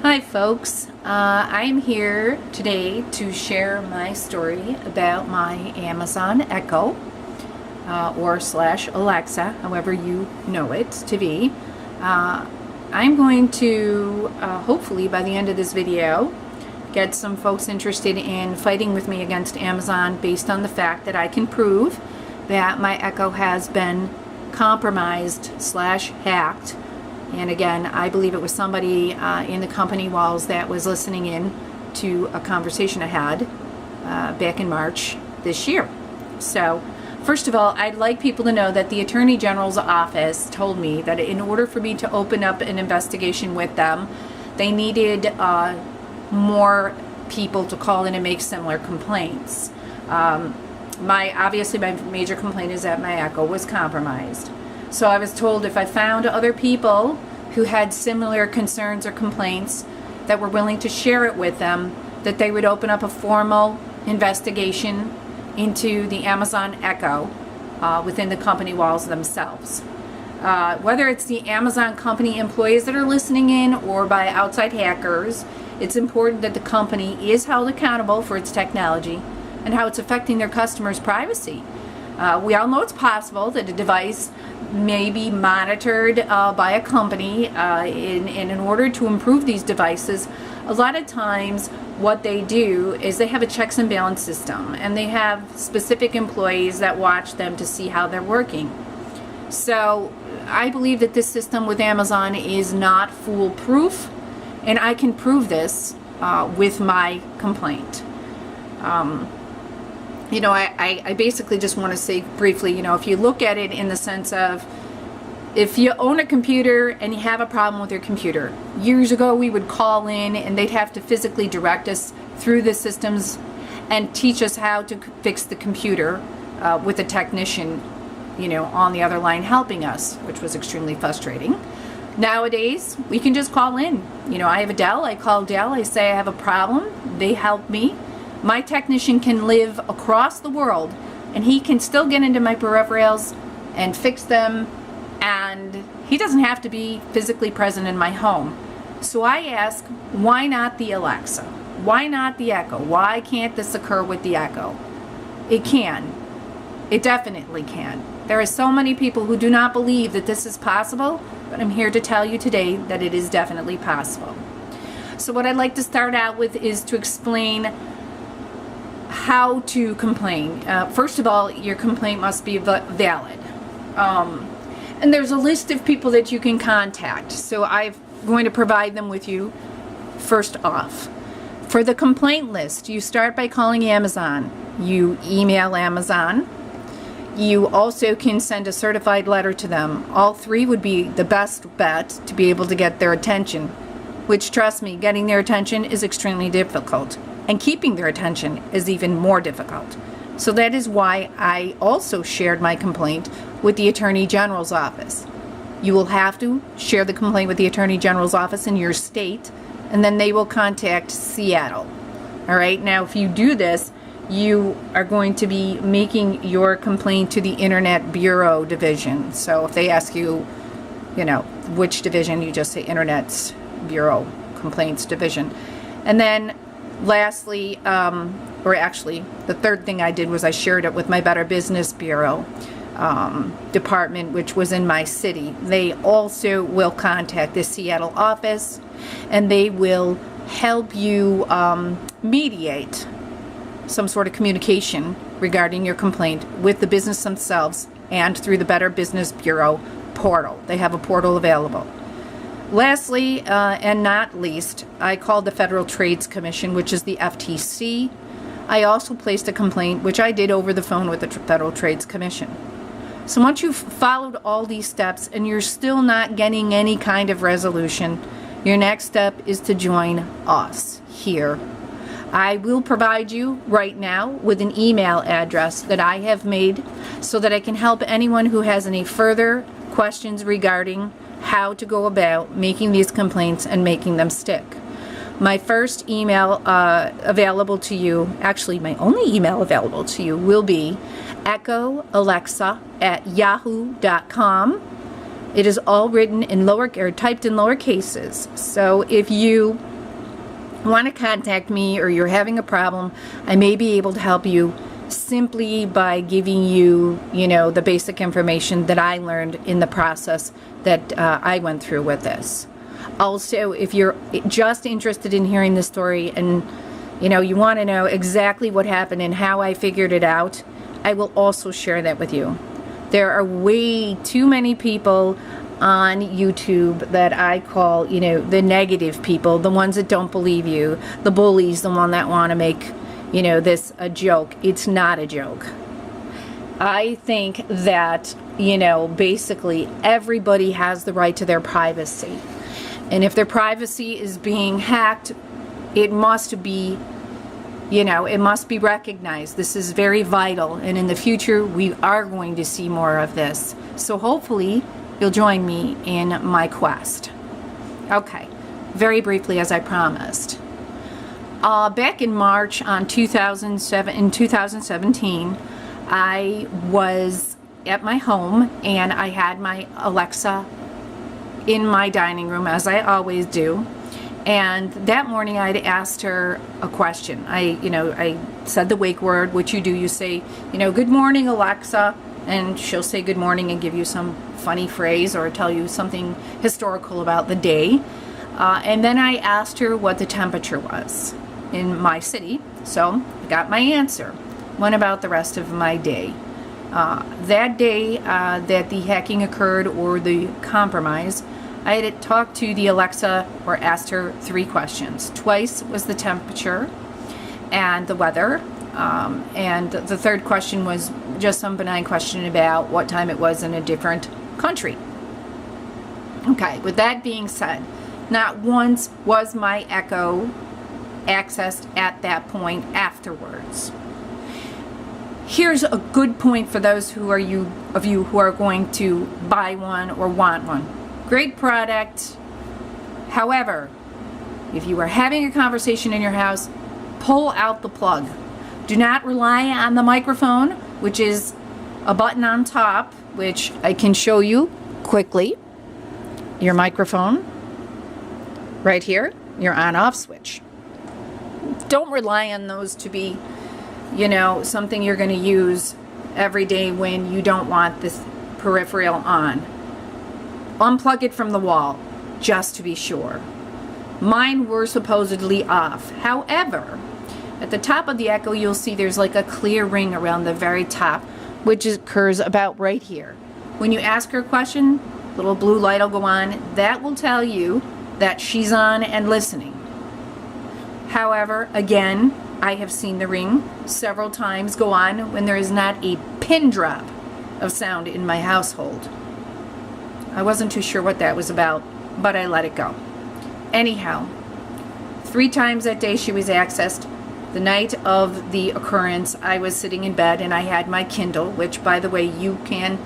Hi folks, I'm here today to share my story about my Amazon Echo or slash Alexa, however you know it to be. I'm going to hopefully by the end of this video get some folks interested in fighting with me against Amazon based on the fact that I can prove that my Echo has been compromised slash hacked. And again, I believe it was somebody in the company walls that was listening in to a conversation I had back in March this year. So, first of all, I'd like people to know that the Attorney General's office told me that in order for me to open up an investigation with them, they needed more people to call in and make similar complaints. Obviously my major complaint is that my Echo was compromised. So I was told if I found other people who had similar concerns or complaints that were willing to share it with them, that they would open up a formal investigation into the Amazon Echo within the company walls themselves. Whether it's the Amazon company employees that are listening in or by outside hackers, it's important that the company is held accountable for its technology and how it's affecting their customers' privacy. We all know it's possible that a device may be monitored by a company, and in order to improve these devices, a lot of times what they do is they have a checks and balance system, and they have specific employees that watch them to see how they're working. So I believe that this system with Amazon is not foolproof, and I can prove this with my complaint. I basically just want to say briefly, if you look at it in the sense of if you own a computer and you have a problem with your computer, years ago we would call in and they'd have to physically direct us through the systems and teach us how to fix the computer with a technician, on the other line helping us, which was extremely frustrating. Nowadays, we can just call in. I have a Dell, I call Dell, I say I have a problem, they help me. My technician can live across the world and he can still get into my peripherals and fix them, and he doesn't have to be physically present in my home. So I ask, why not the Alexa? Why not the Echo? Why can't this occur with the Echo? It can. It definitely can. There are so many people who do not believe that this is possible, but I'm here to tell you today that it is definitely possible. So what I'd like to start out with is to explain how to complain. First of all, your complaint must be valid. And there's a list of people that you can contact. So I'm going to provide them with you first off. For the complaint list, you start by calling Amazon. You email Amazon. You also can send a certified letter to them. All three would be the best bet to be able to get their attention, which, trust me, getting their attention is extremely difficult. And keeping their attention is even more difficult. So that is why I also shared my complaint with the Attorney General's office. You will have to share the complaint with the Attorney General's office in your state, and then they will contact Seattle. All right, now if you do this, you are going to be making your complaint to the Internet Bureau Division. So if they ask you, which division, you just say Internet Bureau Complaints Division. And then lastly, or actually, the third thing I did was I shared it with my Better Business Bureau department, which was in my city. They also will contact the Seattle office, and they will help you mediate some sort of communication regarding your complaint with the business themselves and through the Better Business Bureau portal. They have a portal available. Lastly, and not least, I called the Federal Trade Commission, which is the FTC. I also placed a complaint, which I did over the phone with the Federal Trade Commission. So once you've followed all these steps and you're still not getting any kind of resolution, your next step is to join us here. I will provide you right now with an email address that I have made so that I can help anyone who has any further questions regarding how to go about making these complaints and making them stick. My first email available to you, actually my only email available to you, will be echoalexa@yahoo.com. It is all written in typed in lower cases. So if you want to contact me or you're having a problem, I may be able to help you simply by giving you, the basic information that I learned in the process that I went through with this. Also, if you're just interested in hearing the story and, you want to know exactly what happened and how I figured it out, I will also share that with you. There are way too many people on YouTube that I call, the negative people, the ones that don't believe you, the bullies, the one that want to make, this a joke. It's not a joke. I think that, basically everybody has the right to their privacy. And if their privacy is being hacked, it must be, it must be recognized. This is very vital. And in the future, we are going to see more of this. So hopefully, you'll join me in my quest. Okay, very briefly as I promised. Back in March in 2017, I was at my home and I had my Alexa in my dining room, as I always do. And that morning I'd asked her a question. I said the wake word, which you do. You say, good morning, Alexa. And she'll say good morning and give you some funny phrase or tell you something historical about the day. And then I asked her what the temperature was in my city. So I got my answer. Went about the rest of my day. That day that the hacking occurred or the compromise, I had talked to the Alexa or asked her 3 questions. Twice was the temperature and the weather. And the third question was just some benign question about what time it was in a different country. Okay, with that being said, not once was my Echo accessed at that point afterwards. Here's a good point for those of you who are going to buy one or want one. Great product. However, if you are having a conversation in your house, pull out the plug. Do not rely on the microphone, which is a button on top, which I can show you quickly. Your microphone, right here, your on-off switch. Don't rely on those to be, something you're going to use every day when you don't want this peripheral on. Unplug it from the wall, just to be sure. Mine were supposedly off. However, at the top of the Echo, you'll see there's like a clear ring around the very top, which occurs about right here. When you ask her a question, little blue light will go on. That will tell you that she's on and listening. However, again, I have seen the ring several times go on when there is not a pin drop of sound in my household. I wasn't too sure what that was about, but I let it go. Anyhow, 3 times that day she was accessed. The night of the occurrence, I was sitting in bed and I had my Kindle, which, by the way, you can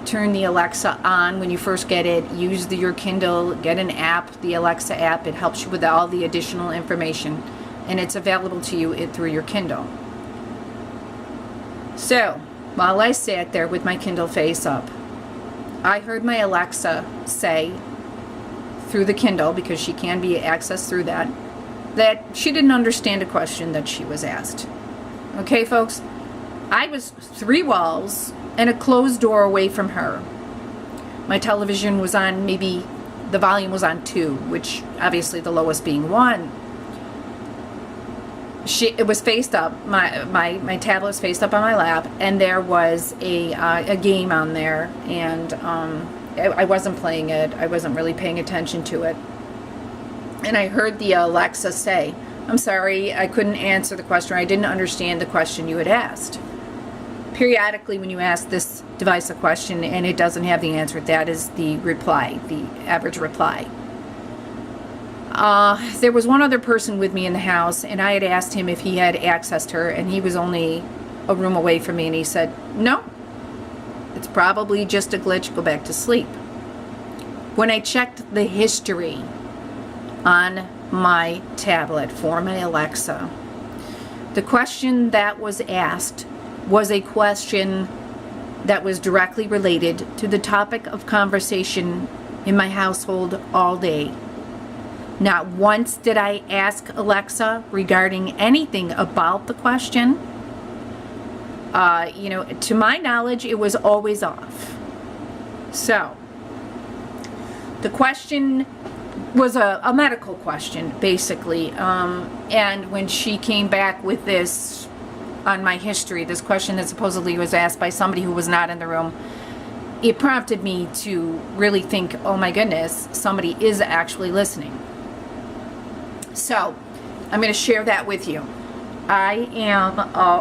turn the Alexa on when you first get it. Use your Kindle, get an app, the Alexa app. It helps you with all the additional information, and it's available to you through your Kindle. So, while I sat there with my Kindle face up, I heard my Alexa say through the Kindle, because she can be accessed through that she didn't understand a question that she was asked. Okay, folks? I was 3 walls and a closed door away from her. My television was on, maybe the volume was on 2, which obviously the lowest being 1. It was faced up, my tablet was faced up on my lap, and there was a game on there, and I wasn't playing it. I wasn't really paying attention to it. And I heard the Alexa say, "I'm sorry, I couldn't answer the question. I didn't understand the question you had asked." Periodically, when you ask this device a question and it doesn't have the answer, that is the reply, the average reply. There was one other person with me in the house, and I had asked him if he had accessed her, and he was only a room away from me, and he said, "No, it's probably just a glitch. Go back to sleep." When I checked the history on my tablet for my Alexa, the question that was asked was a question that was directly related to the topic of conversation in my household all day. Not once did I ask Alexa regarding anything about the question. To my knowledge, it was always off. So, the question was a medical question, basically. And when she came back with this on my history, this question that supposedly was asked by somebody who was not in the room, it prompted me to really think, oh my goodness, somebody is actually listening. So, I'm going to share that with you. I am,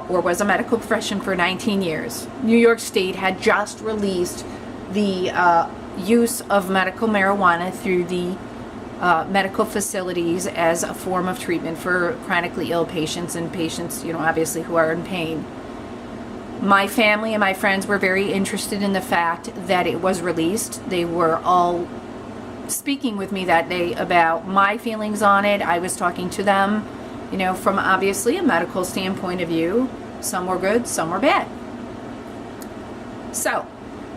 or was a medical professional for 19 years. New York State had just released the use of medical marijuana through the medical facilities as a form of treatment for chronically ill patients and patients, obviously who are in pain. My family and my friends were very interested in the fact that it was released. They were all speaking with me that day about my feelings on it. I was talking to them, from obviously a medical standpoint of view. Some were good, some were bad. So,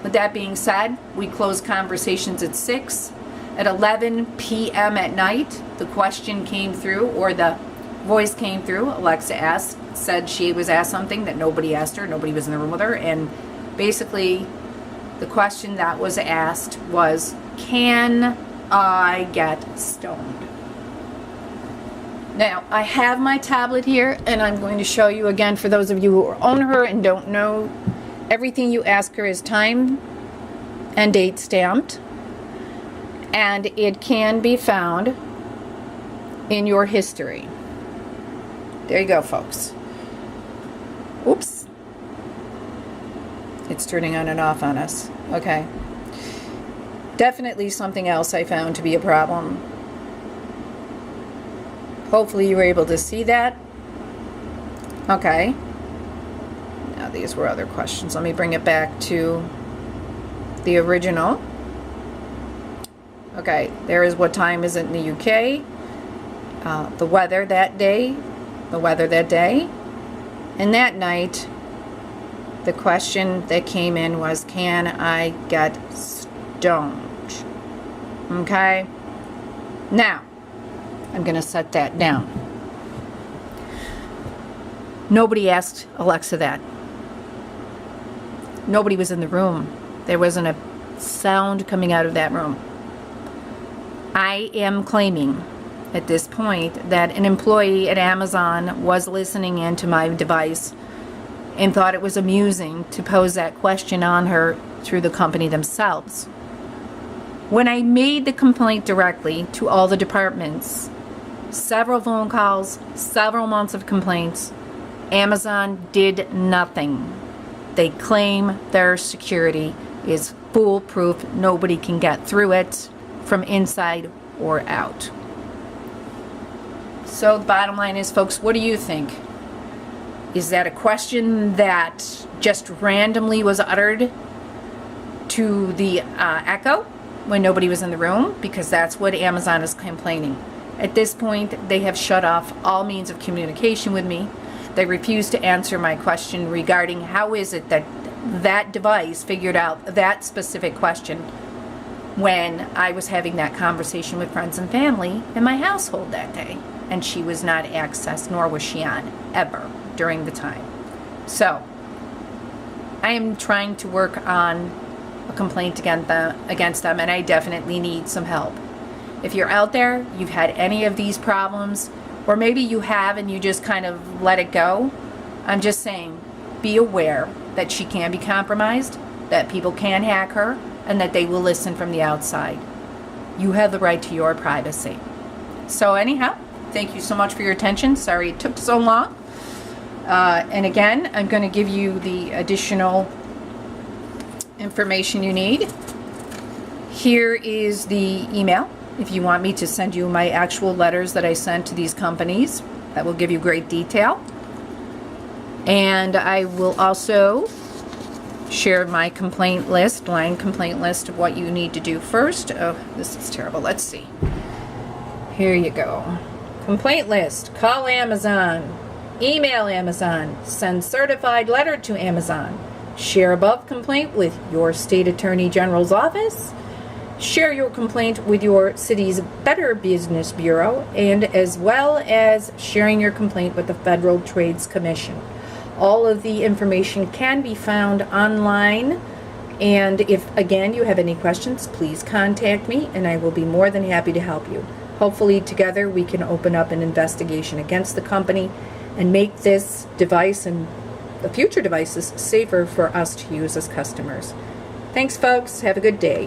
with that being said, we closed conversations at 6. At 11 p.m. at night, the question came through, or the voice came through. Alexa said she was asked something that nobody asked her. Nobody was in the room with her. And basically, the question that was asked was, can I get stoned? Now, I have my tablet here, and I'm going to show you again, for those of you who own her and don't know, everything you ask her is time and date stamped. And it can be found in your history. There you go, folks. Oops. It's turning on and off on us. Okay. Definitely something else I found to be a problem. Hopefully you were able to see that. Okay. Now these were other questions. Let me bring it back to the original. Okay, there is what time is it in the UK, the weather that day, and that night, the question that came in was, can I get stoned? Okay, now, I'm going to set that down. Nobody asked Alexa that. Nobody was in the room. There wasn't a sound coming out of that room. I am claiming at this point that an employee at Amazon was listening into my device and thought it was amusing to pose that question on her through the company themselves. When I made the complaint directly to all the departments, several phone calls, several months of complaints, Amazon did nothing. They claim their security is foolproof. Nobody can get through it from inside or out. So the bottom line is, folks, what do you think? Is that a question that just randomly was uttered to the echo when nobody was in the room? Because that's what Amazon is complaining. At this point, they have shut off all means of communication with me. They refuse to answer my question regarding how is it that that device figured out that specific question when I was having that conversation with friends and family in my household that day. And she was not accessed, nor was she on, ever, during the time. So, I am trying to work on a complaint against them, and I definitely need some help. If you're out there, you've had any of these problems, or maybe you have and you just kind of let it go, I'm just saying, be aware that she can be compromised, that people can hack her, and that they will listen from the outside. You have the right to your privacy. So anyhow, thank you so much for your attention. Sorry it took so long. And again, I'm going to give you the additional information you need. Here is the email. If you want me to send you my actual letters that I sent to these companies, that will give you great detail. And I will also share my complaint list, line complaint list of what you need to do first. Oh, this is terrible. Let's see. Here you go. Complaint list. Call Amazon. Email Amazon. Send certified letter to Amazon. Share above complaint with your state attorney general's office. share your complaint with your city's Better Business Bureau, and as well as sharing your complaint with the Federal Trades Commission. All of the information can be found online, and if again you have any questions, please contact me and I will be more than happy to help you. Hopefully together we can open up an investigation against the company and make this device and the future devices safer for us to use as customers. Thanks folks, have a good day.